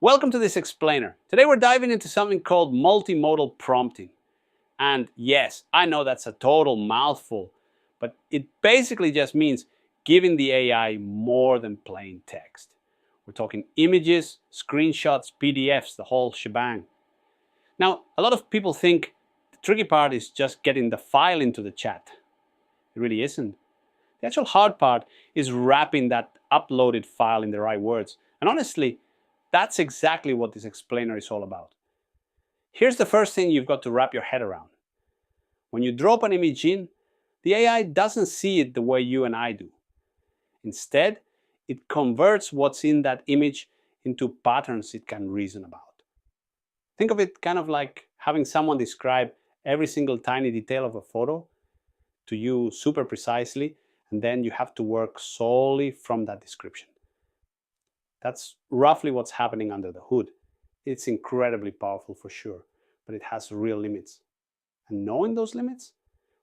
Welcome to this explainer. Today we're diving into something called multimodal prompting. And yes, I know that's a total mouthful, but it basically just means giving the AI more than plain text. We're talking images, screenshots, PDFs, the whole shebang. Now, a lot of people think the tricky part is just getting the file into the chat. It really isn't. The actual hard part is wrapping that uploaded file in the right words. And honestly, that's exactly what this explainer is all about. Here's the first thing you've got to wrap your head around. When you drop an image in, the AI doesn't see it the way you and I do. Instead, it converts what's in that image into patterns it can reason about. Think of it kind of like having someone describe every single tiny detail of a photo to you super precisely, and then you have to work solely from that description. That's roughly what's happening under the hood. It's incredibly powerful for sure, but it has real limits. And knowing those limits,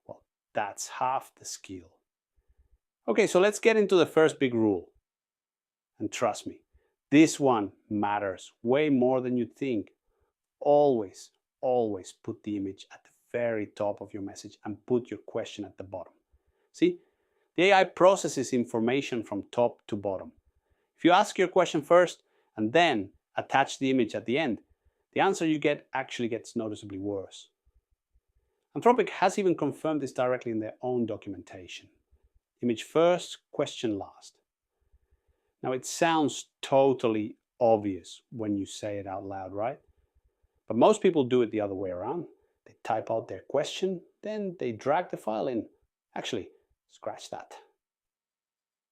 well, that's half the skill. Okay, so let's get into the first big rule. And trust me, this one matters way more than you think. Always, always put the image at the very top of your message and put your question at the bottom. See, the AI processes information from top to bottom. If you ask your question first and then attach the image at the end, the answer you get actually gets noticeably worse. Anthropic has even confirmed this directly in their own documentation. Image first, question last. Now it sounds totally obvious when you say it out loud, right? But most people do it the other way around. They type out their question, then they drag the file in. Actually, scratch that.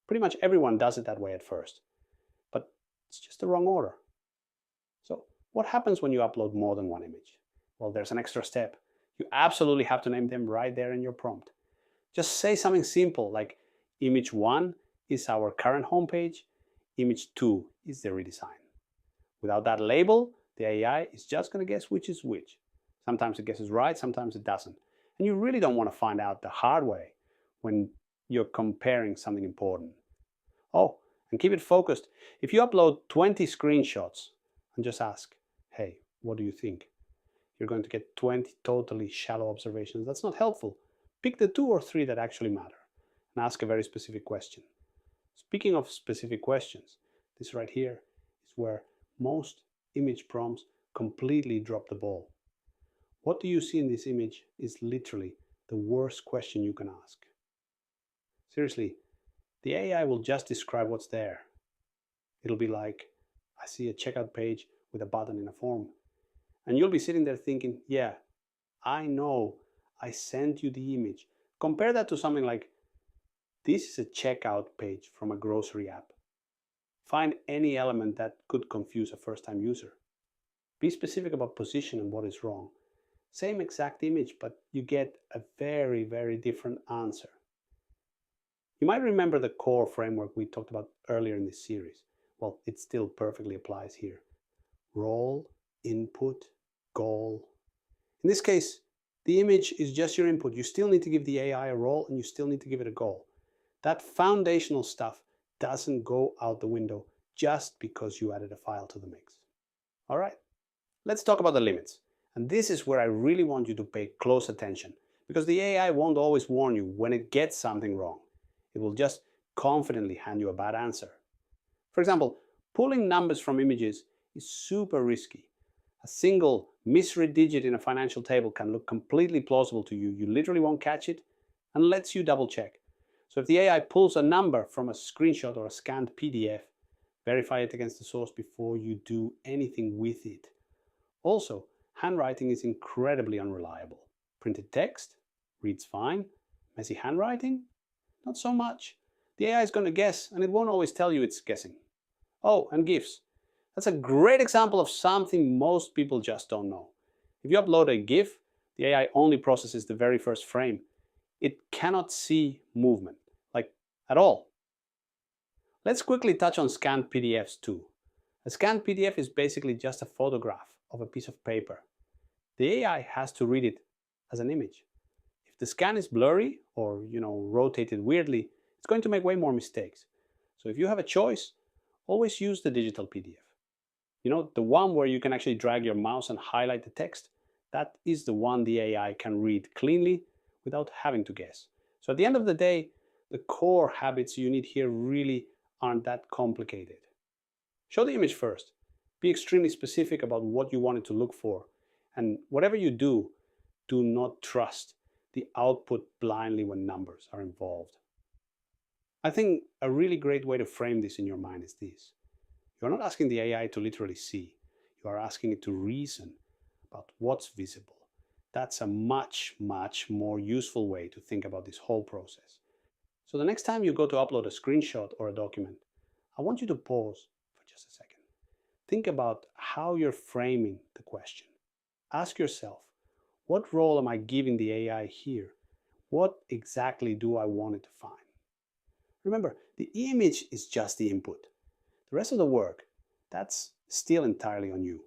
Pretty much everyone does it that way at first, but it's just the wrong order. So what happens when you upload more than one image? Well, there's an extra step. You absolutely have to name them right there in your prompt. Just say something simple like image 1 is our current homepage, image 2 is the redesign. Without that label, the AI is just going to guess which is which. Sometimes it guesses right, sometimes it doesn't. And you really don't want to find out the hard way when you're comparing something important. Oh, and keep it focused. If you upload 20 screenshots and just ask, hey, what do you think? You're going to get 20 totally shallow observations. That's not helpful. Pick the 2 or 3 that actually matter and ask a very specific question. Speaking of specific questions, this right here is where most image prompts completely drop the ball. What do you see in this image is literally the worst question you can ask. Seriously, the AI will just describe what's there. It'll be like, I see a checkout page with a button in a form. And you'll be sitting there thinking, yeah, I know, I sent you the image. Compare that to something like, this is a checkout page from a grocery app. Find any element that could confuse a first-time user. Be specific about position and what is wrong. Same exact image, but you get a very, very different answer. You might remember the core framework we talked about earlier in this series. Well, it still perfectly applies here. Role, input, goal. In this case, the image is just your input. You still need to give the AI a role and you still need to give it a goal. That foundational stuff doesn't go out the window just because you added a file to the mix. All right, let's talk about the limits. And this is where I really want you to pay close attention because the AI won't always warn you when it gets something wrong. It will just confidently hand you a bad answer. For example, pulling numbers from images is super risky. A single misread digit in a financial table can look completely plausible to you. You literally won't catch it unless you double check. So if the AI pulls a number from a screenshot or a scanned PDF, verify it against the source before you do anything with it. Also, handwriting is incredibly unreliable. Printed text reads fine. Messy handwriting? Not so much. The AI is going to guess, and it won't always tell you it's guessing. Oh, and GIFs. That's a great example of something most people just don't know. If you upload a GIF, the AI only processes the very first frame. It cannot see movement, like at all. Let's quickly touch on scanned PDFs too. A scanned PDF is basically just a photograph of a piece of paper. The AI has to read it as an image. If the scan is blurry or, rotated weirdly, it's going to make way more mistakes. So if you have a choice, always use the digital PDF. You know, the one where you can actually drag your mouse and highlight the text, that is the one the AI can read cleanly without having to guess. So at the end of the day, the core habits you need here really aren't that complicated. Show the image first. Be extremely specific about what you want it to look for. And whatever you do, do not trust the output blindly when numbers are involved. I think a really great way to frame this in your mind is this. You're not asking the AI to literally see, you are asking it to reason about what's visible. That's a much, much more useful way to think about this whole process. So the next time you go to upload a screenshot or a document, I want you to pause for just a second. Think about how you're framing the question. Ask yourself, what role am I giving the AI here? What exactly do I want it to find? Remember, the image is just the input. The rest of the work, that's still entirely on you.